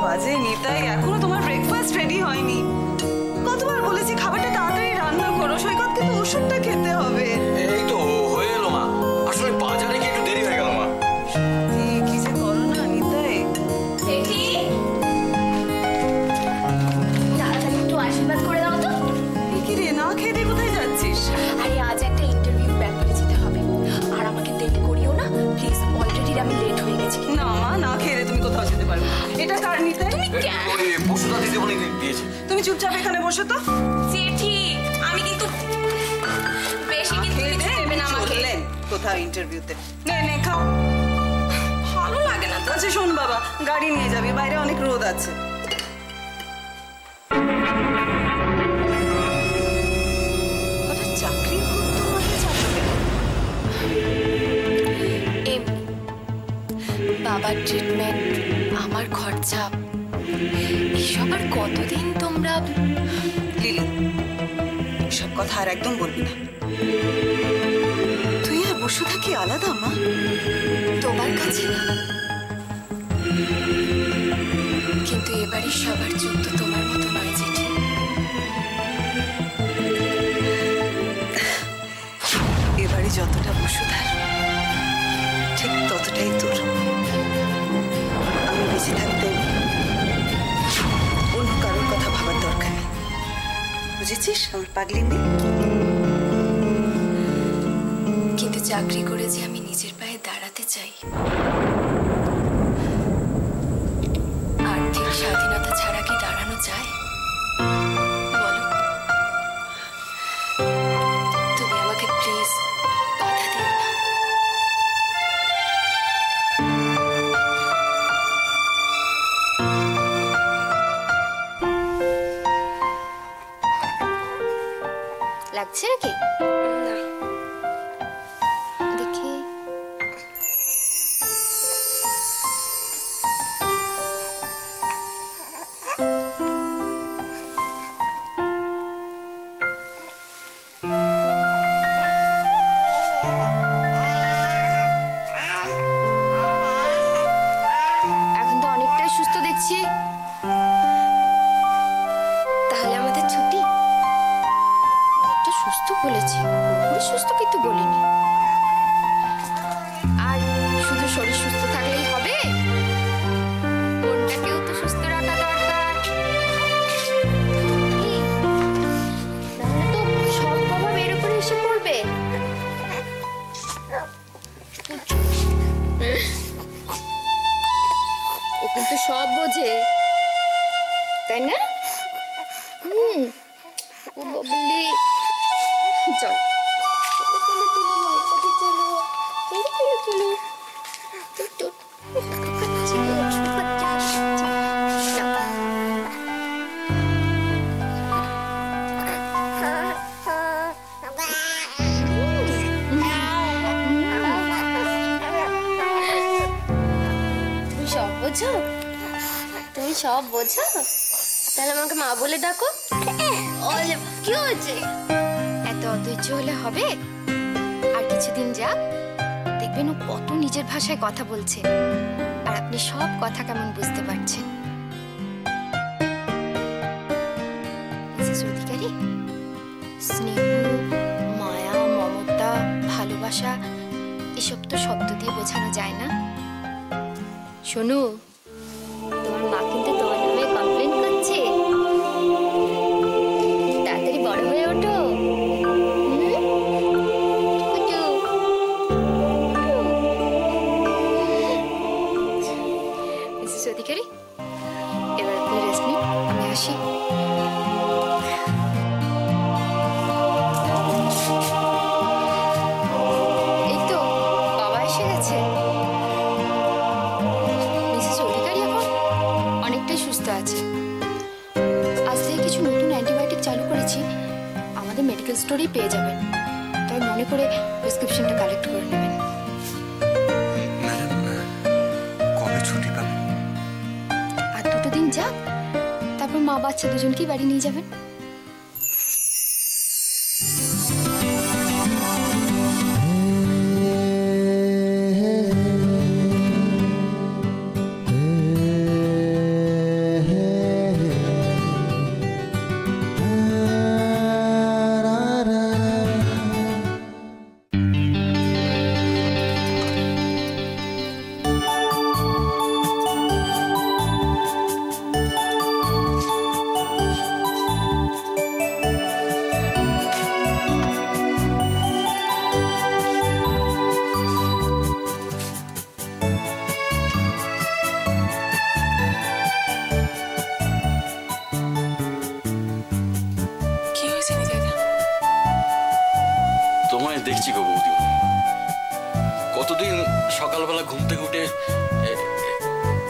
বাজে নিতাই, এখনো তোমার ব্রেকফাস্ট রেডি হয়নি। কতবার বলেছি খাবারটা তাড়াতাড়ি রান্না করো, সৈকতকে তো ওষুধটা খেতে হবে। এই তো হয়ে এলো মা, আসলে বাজারে গিয়ে একটু দেরি হয়ে গেল মা। কি যে করো না নিতাই। তাড়াতাড়ি একটু আশীর্বাদ করে দাও তো। কি রে, না খেয়ে দিয়ে কোথায় যাচ্ছিস? আরে আজ একটা ইন্টারভিউ ব্যাপারে যেতে হবে, আর আমাকে দেরি করিও না প্লিজ, অলরেডি আমি লেট হয়ে গেছি। না মা, না খেয়ে তুমি কোথাও যেতে পারবে না। এটা কার নিতাই? তুমি কেন? বসুদা দিদি বলে দিয়েছে। তুমি চুপচাপ এখানে বসো তো। জেঠি আমি কিন্তু বেশি কিন্তু কিছু দেবে না আমাকে। কোথাও ইন্টারভিউতে নে নে খাও। ভালো লাগে না তো। আচ্ছা শোন বাবা, গাড়ি নিয়ে যাবি, বাইরে অনেক রোদ আছে। হঠাৎ চাকরির খুব তোমার চাপবে। বাবার ট্রিটমেন্ট, আমার খরচা, এসব আর কতদিন তোমরা। লিলি, সব কথা আর একদম বলবি না। তুই আর বসুধা কি আলাদা মা? তোমার কাছে না, কিন্তু এবারে সবার চোখ তো তোমার মতো নয় জেঠি। এবারে যতটা বসুধার, ঠিক ততটাই তোর। আমি বেঁচে থাকতে অন্য কারোর কথা ভাবার দরকার নেই, বুঝেছিস আমার পাগলি নেই। কিন্তু চাকরি করে যে আমি নিজের পায়ে দাঁড়াতে চাই, আর্থিক স্বাধীনতা ছাড়া কি দাঁড়ানো যায় বলো? তুমি আমাকে প্লিজ বাধা দিও না। লাগছে নাকি? দেখি এখন তো অনেকটাই সুস্থ দেখছি, তাহলে আমাদের ছুটি। অনেকটা সুস্থ বলেছি, পুরোপুরি সুস্থ কিন্তু বলিনি। আর শুধু শরীর সুস্থ থাকলেই হবে, মনটাকেও তো সুস্থ রাখা দরকার। নাহলে তো সব প্রভাব এর উপরে এসে পড়বে। ও কিন্তু সব বোঝে, তাই না? ও বলি চল, বোঝো, তুমি সব বোঝো, তাহলে আমাকে মা বলে ডাকো। কি হয়েছে? এত অধৈর্য হলে হবে? আর কিছুদিন যাক, দেখবেন ও কত নিজের ভাষায় কথা বলছে, আর আপনি সব কথা কেমন বুঝতে পারছেন। মিসেস অধিকারী, স্নেহ, মায়া, মমতা, ভালোবাসা এসব তো শব্দ দিয়ে বোঝানো যায় না। শোনো, তোমার মা কিন্তু তোমার নামে কমপ্লেন করছে। তাড়াতাড়ি বড় হয়ে ওঠো। মিসেস অধিকারী, এবার আপনি রেস্ট নিন, আমি আসি। এই তো বাবা এসে গেছে। সুস্থ আছে, আজ থেকে কিছু নতুন অ্যান্টিবায়োটিক চালু করেছি, আমাদের মেডিকেল স্টোরেই পেয়ে যাবেন, তাই মনে করে প্রেসক্রিপশনটা কালেক্ট করে নেবেন। ম্যাডাম, কবে ছুটি পাবেন? আর দুটো দিন যাক, তারপর মা বাচ্চা দুজনকেই বাড়ি নিয়ে যাবেন।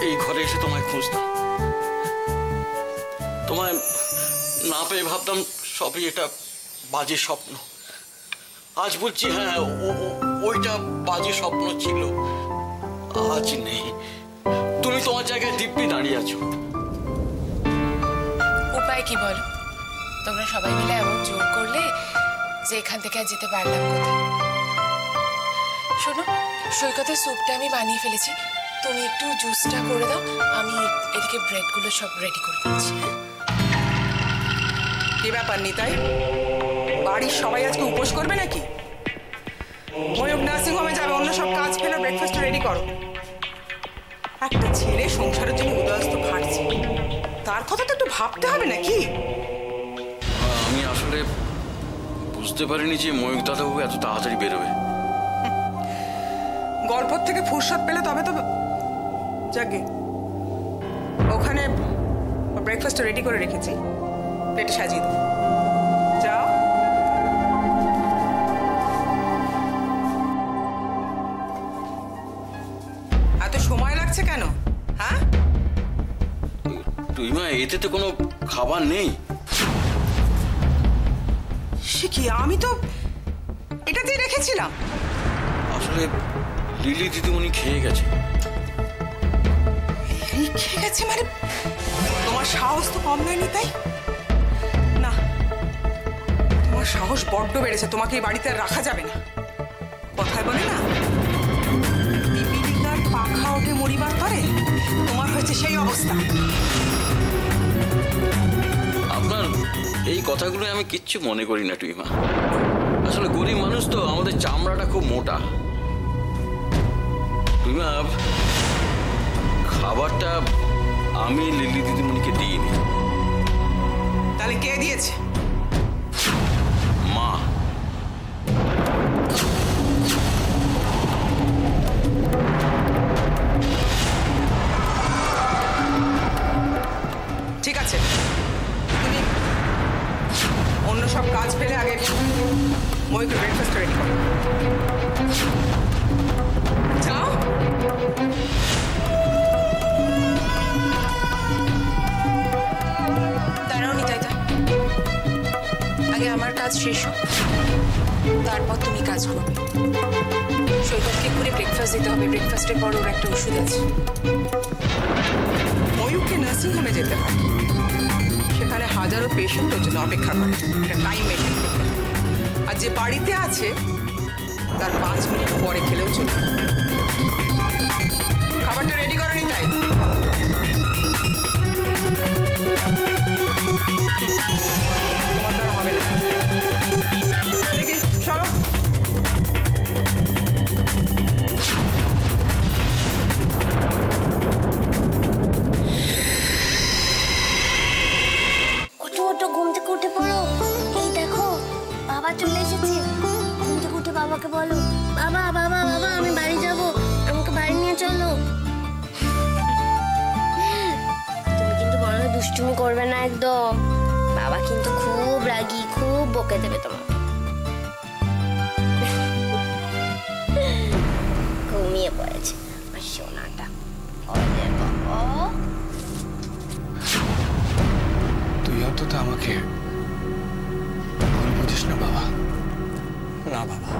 এই ঘরে এসে তোমায় খুঁজতাম, তোমায় না পেয়ে ভাবতাম সবই এটা বাজে স্বপ্ন। আজ বলছি হ্যাঁ ওইটা বাজে স্বপ্ন ছিল, আজ নেই। তুমি তোমার জায়গায় দিব্যি দাঁড়িয়ে আছো। উপায় কি বলো? তোমরা সবাই মিলে এমন জোর করলে যে এখান থেকে আর যেতে পারলাম কোথায়। শোনো, সৈকতের স্যুপটা আমি বানিয়ে ফেলেছি, তুমি একটু জুসটা করে দাও, আমি এদিকে ব্রেডগুলো সব রেডি করে দিচ্ছি। কি ব্যাপার নিতাই, বাড়ির সবাই আজকে উপোস করবে নাকি? ময়ূক নার্সিং হোমে যাবে, অন্য সব কাজ ফেলে ব্রেকফাস্ট রেডি করো। একটা ছেলে সংসারের জন্য উদয়স্ত খাটছে, তার কথা তো একটু ভাবতে হবে নাকি? আমি আসলে বুঝতে পারিনি যে ময়ূক দাদাবাবু এত তাড়াতাড়ি বেরোবে। গল্প থেকে ফুরসত পেলে তবে তো যাকে ওখানে ব্রেকফাস্ট রেডি করে রেখেছি, প্লেটে সাজিয়ে দাও। যাও। এত সময় লাগছে কেন? হ্যাঁ, তুই মা, এতে তো কোনো খাবার নেই। সে কি, আমি তো এটাতেই রেখেছিলাম। আসলে লিলি দিদিমণি খেয়ে গেছে। লিলি খেয়ে গেছে মানে? তোমার সাহস তো কম নয়নি তাই না? তোমার সাহস বড্ড বেড়েছে, তোমাকে এই বাড়িতে আর রাখা যাবে না। কথায় বলে না, পিপিলিকার পাখা ওঠে মরিবার তরে, তোমার হয়েছে সেই অবস্থা। আপনার এই কথাগুলো আমি কিচ্ছু মনে করি না টুইমা। আসলে গরিব মানুষ তো, আমাদের চামড়াটা খুব মোটা। টুইমা, খাবারটা আমি লিলি দিদিমণিকে দিইনি। তাহলে কে দিয়েছে? মা। ঠিক আছে, তুমি অন্য সব কাজ ফেলে আগে ময়ূকে ব্রেকফাস্ট রেডি করো। যাও। দাঁড়াও নিতাইদা, আগে আমার কাজ শেষ হোক, তারপর তুমি কাজ করবে। সৈকতকে করে ব্রেকফাস্ট দিতে হবে, ব্রেকফাস্টের পর ওর একটা ওষুধ আছে। ময়ূককে নার্সিং হোমে যেতে হয়, সেখানে হাজারো পেশেন্ট ওর জন্য অপেক্ষা করে, একটা টাইম মেনটেন করতে। আর যে বাড়িতে আছে তার 5 মিনিট পরে খেলেও চলবে। খাবারটা রেডি করো নিতাই। তোমার দ্বারা হবে না। দেখি সরো। ওঠো ওঠো, ঘুম থেকে উঠে পড়ো। এই দেখো বাবা চলে এসেছে। ঘুম থেকে উঠে বাবাকে বলো, বাবা বাবা বাবা আমি বাড়ি যাব, আমাকে বাড়ি নিয়ে চলো। তুমি কিন্তু বড় হয়ে দুষ্টুমি করবে না একদম, বাবা কিন্তু খুব রাগী, খুব বকে দেবে তোমাকে। ঘুমিয়ে পড়েছে আর সোনাটা। ওরে বাবা, তুই অন্তত আমাকে ভুল বুঝিস না বাবা। না বাবা,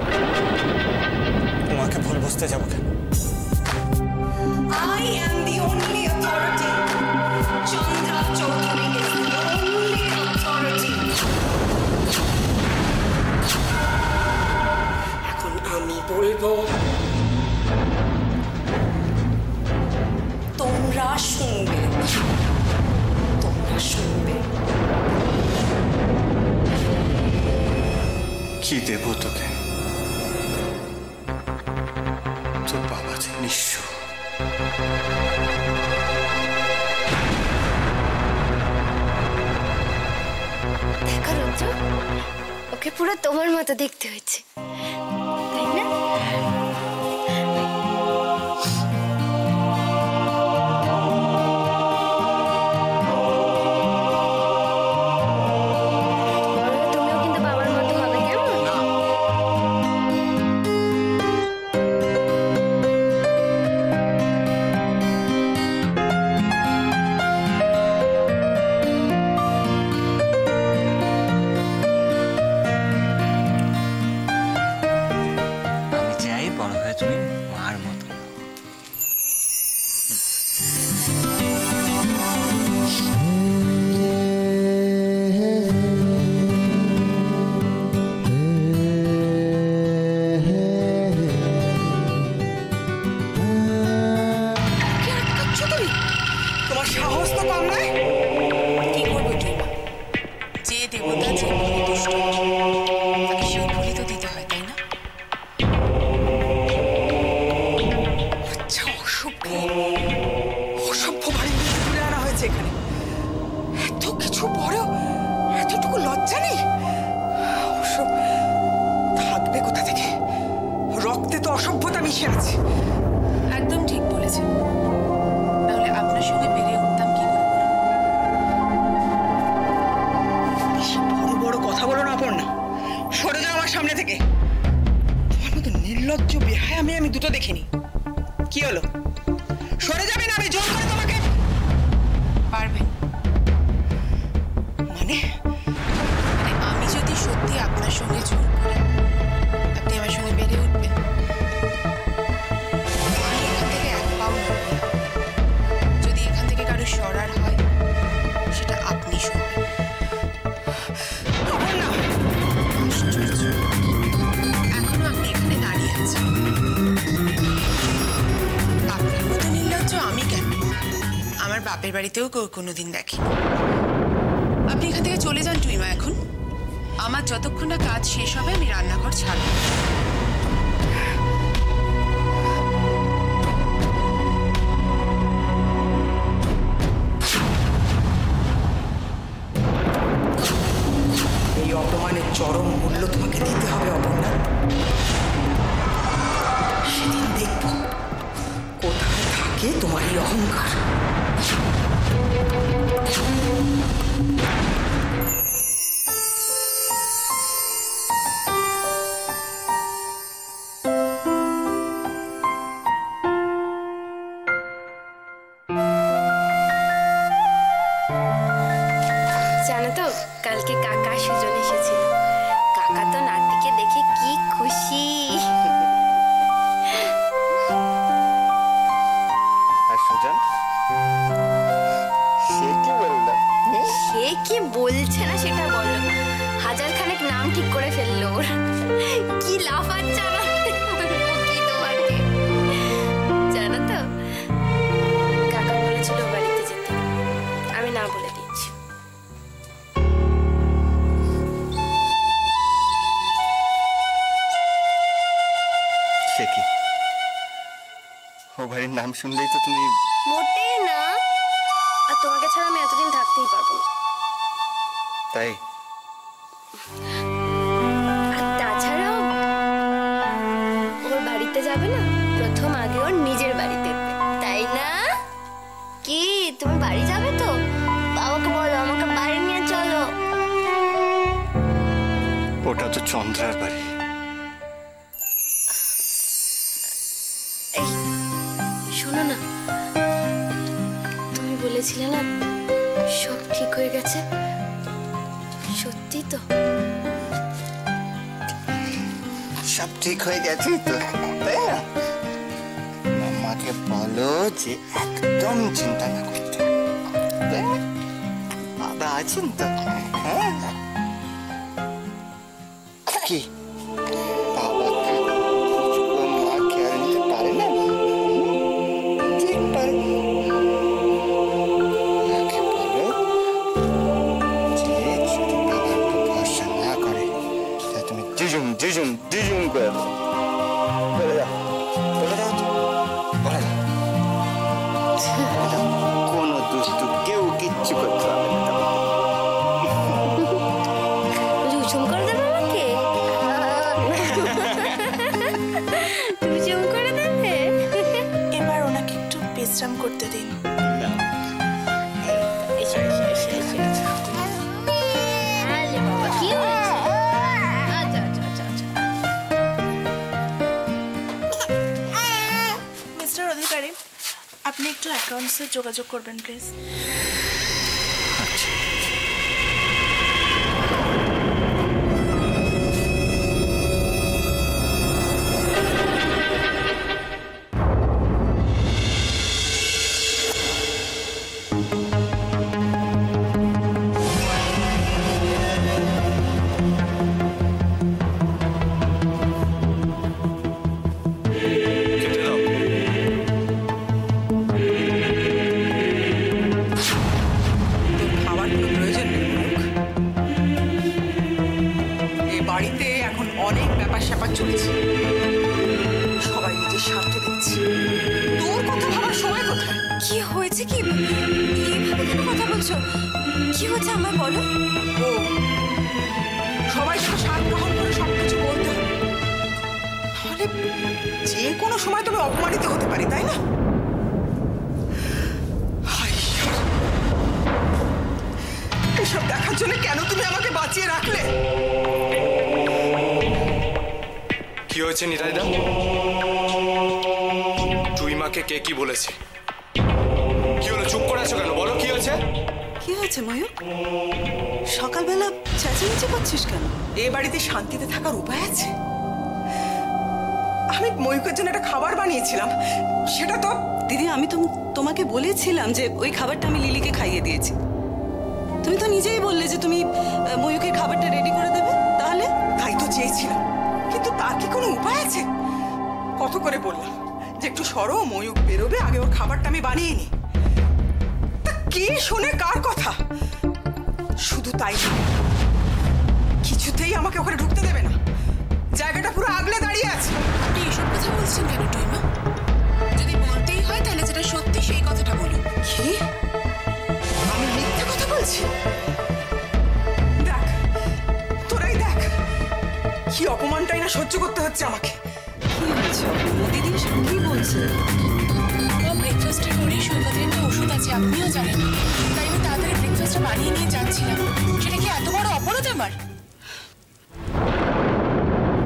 তোমাকে ভুল বুঝতে যাবো কেন? I am the only authority. Chandra Chaudhary is the only authority. এখন আমি বলবো, তোমরা শুনবে, তোমরা শুনবে। কি দেব তোকে? তোর বাবা যে নিঃস্ব। দেখো রুদ্র, ওকে পুরো তোমার মতো দেখতে হয়েছে, তাই না? তুমিও কিন্তু বাবার মতো হবে, কেমন? সাহস তো কম নয়। কি করবো টুইমা, যে দেবতা যে ভুলে দুষ্ট তাকে সেই ভুলই তো দিতে হয়, তাই না? আচ্ছা, অসভ্য অসভ্য বাড়ি থেকে তুলে আনা হয়েছে এখানে। এত কিছু পরেও এতটুকু লজ্জা নেই। অবশ্য থাকবে কোথা থেকে, রক্তে তো অসভ্যতা মিশে আছে। একদম ঠিক বলেছেন, তাহলে আপনার সঙ্গে পেরে উঠতাম কি করে বলুন? বেশি বড় বড় কথা বলো না অপর্ণা, সরে যাও আমার সামনে থেকে। তোমার মতো নির্লজ্জ বেহায়া আমি দুটো দেখিনি। কি হলো, সরে যাবে না? আমি জোর করে তোমাকে। পারবেন মানে মানে আমি যদি সত্যি আপনার সঙ্গে জোর করি, আপনি আমার সঙ্গে বেড়ে উঠবেন? আমি এখান থেকে এক পাও নড়ব না। যদি এখান থেকে কারো সরার হয়, সেটা আপনি সরবেন। অপর্ণা, আশ্চর্য, এখনো আপনি এখানে দাঁড়িয়ে আছেন। আপনার মতো নির্লজ্জ আমি কেন? আমার বাপের বাড়িতেও কেউ কোনোদিন দেখি। আপনি এখান থেকে চলে যান টুইমা এখন। আমার যতক্ষণ না কাজ শেষ হবে আমি রান্নাঘর ছাড়ব। এই অপমানের চরম মূল্য তোমাকে দিতে হবে অপর্ণা। সেদিন দেখব কোথায় থাকে তোমার এই অহংকার। জানো তো, কালকে কাকা সুজন এসেছিল। কাকা তো নাতিকে দেখে কি খুশি। আর সুজন সে কি বললো? সে কি বলছে না সেটা বলো। হাজারখানেক নাম ঠিক করে ফেললো ওর। কি লাফাচ্ছে আমার, বলবো কি তোমাকে। জানো তো, কাকা বলেছিল ও বাড়িতে যেতে, আমি না বলে দিচ্ছি। সে কি, ও বাড়ির নাম শুনলেই তো তুমি। মোটেই না, আর তোমাকে ছাড়া আমি এতদিন থাকতেই পারবো না। তাই আর তাছাড়াও ওর বাড়িতে যাবে না, প্রথম আগে ওর নিজের বাড়িতে দেখবে, তাই না? কি তুমি বাড়ি যাবে তো? বাবাকে বলো আমাকে বাড়ি নিয়ে চলো। ওটা তো চন্দ্রার বাড়ি। এই শোনো না, তুমি বলেছিলে না সব ঠিক হয়ে গেছে, সত্যি তো? সব ঠিক হয়ে গেছে তো, তাই না? মামাকে বলো যে একদম চিন্তা না করতে। বাবা আছেন তো? হ্যাঁ কি বাবাকে মা খেয়াল নিতে পারে না? ঠিক পারে। মাকে বলো যে যদি বাবার উপর ভরসা না করে, তা তুমি দুজুম করে দাও। বলে দাও, বলে দাও, বলে দাও। কোনো দুষ্টু কেউ কিচ্ছু করতে পারবে না। রুচুম করে দেবে আমাকে? রুচুম করে দেবে? এবার ওনাকে একটু বিশ্রাম করতে দিন। এসো, এসো, এসো, এসো। আরে বাবা, কি হয়েছে? আচ্ছা, আচ্ছা, আচ্ছা, আচ্ছা। মিস্টার অধিকারী, আপনি একটু অ্যাকাউন্টসে যোগাযোগ করবেন প্লিজ। খাবার চলছে, সবাই নিজের স্বার্থ দেখছে, তোর কথা ভাবার সময় কোথায়? কি হয়েছে? কি এইভাবে কেন কথা বলছো? কি হয়েছে আমায় বলো। ও সবাই শুধু স্বাদ গ্রহণ করে সবকিছু বলতে হবে, তাহলে যে কোনো সময় তুমি অপমানিত হতে পারি, তাই না? হায় ঈশ্বর, এসব দেখার জন্য কেন তুমি আমাকে বাঁচিয়ে রাখলে? কি হয়েছে নিতাইদা? টুইমাকে কে কি বলেছে? কি হলো, চুপ করে আছো কেন? বলো কি হয়েছে? কি হয়েছে ময়ূক? সকালবেলা চেঁচামেচি করছিস কেন? এ বাড়িতে শান্তিতে থাকার উপায় আছে? আমি ময়ূকের জন্য একটা খাবার বানিয়েছিলাম, সেটা তো দিদি আমি তোমাকে বলেছিলাম যে ওই খাবারটা আমি লিলিকে খাইয়ে দিয়েছি। তুমি তো নিজেই বললে যে তুমি ময়ূকের খাবারটা রেডি করে দেবে। তাহলে তাই তো চেয়েছিলাম, কিন্তু তার কি কোনো উপায় আছে? কত করে বললাম যে একটু সরো, ময়ূক বেরোবে, আগে ওর খাবারটা আমি বানিয়ে নিই। তা কে শোনে কার কথা? শুধু তাই না, কিছুতেই আমাকে ওখানে ঢুকতে দেবে না, জায়গাটা পুরো আগলে দাঁড়িয়ে আছে। আপনি এসব কথা বলছেন কেন টুইমা? যদি বলতেই হয় তাহলে যেটা সত্যি সেই কথাটা বলুন। কি? আমি মিথ্যে কথা বলছি? দেখ, তোরাই দেখ কি অপমানটাই না সহ্য করতে হচ্ছে আমাকে। কি হয়েছে? দিদি এসব কি বলছে? ব্রেকফাস্টের পরেই সৈকতের একটা ওষুধ আছে, আপনিও জানেন, তাই আমি তাড়াতাড়ি ব্রেকফাস্টটা বানিয়ে নিয়ে যাচ্ছিলাম। সেটা কি এত বড় অপরাধ আমার?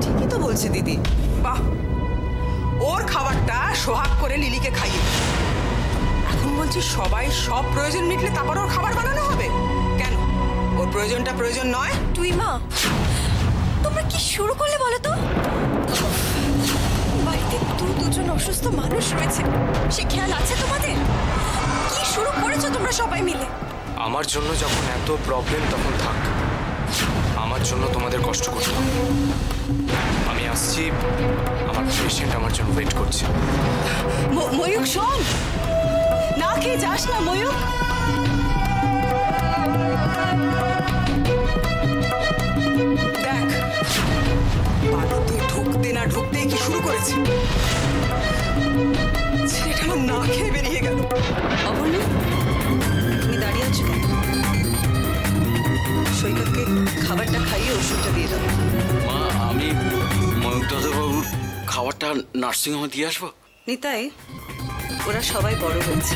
ঠিকই তো বলছে দিদি। বাহ, ওর খাবারটা সোহাগ করে লিলিকে খাইয়ে দিল। এখন বলছি সবাই সব প্রয়োজন মিটলে তারপর ওর খাবার বানানো হবে কেন? ওর প্রয়োজনটা প্রয়োজন নয়? তুই মা, তোমরা কি শুরু করলে বলো তো? বাড়িতে দুজন অসুস্থ মানুষ রয়েছে, সে খেয়াল আছে তোমাদের? কি শুরু করেছো তোমরা সবাই মিলে? আমার জন্য যখন এত প্রবলেম তখন থাক, আমার জন্য তোমাদের কষ্ট করতে হবে। আমি আসছি, আমার পেশেন্ট আমার জন্য ওয়েট করছে। ময়ূক শোন, না খেয়ে যাস না ময়ূক। দেখ, বাড়িতে ঢুকতে না ঢুকতেই কি শুরু করেছে। ছেলেটা আমার না খেয়ে বেরিয়ে গেল। অপর্ণা, তুমি দাঁড়িয়ে আছো কেন? সৈকতকে খাবারটা খাইয়ে ওষুধটা দিয়ে দাও। মা, আমি ময়ূক দাদাবাবুর খাবারটা নার্সিংহোমে দিয়ে আসবো। নিতাই, ওরা সবাই বড় হয়েছে,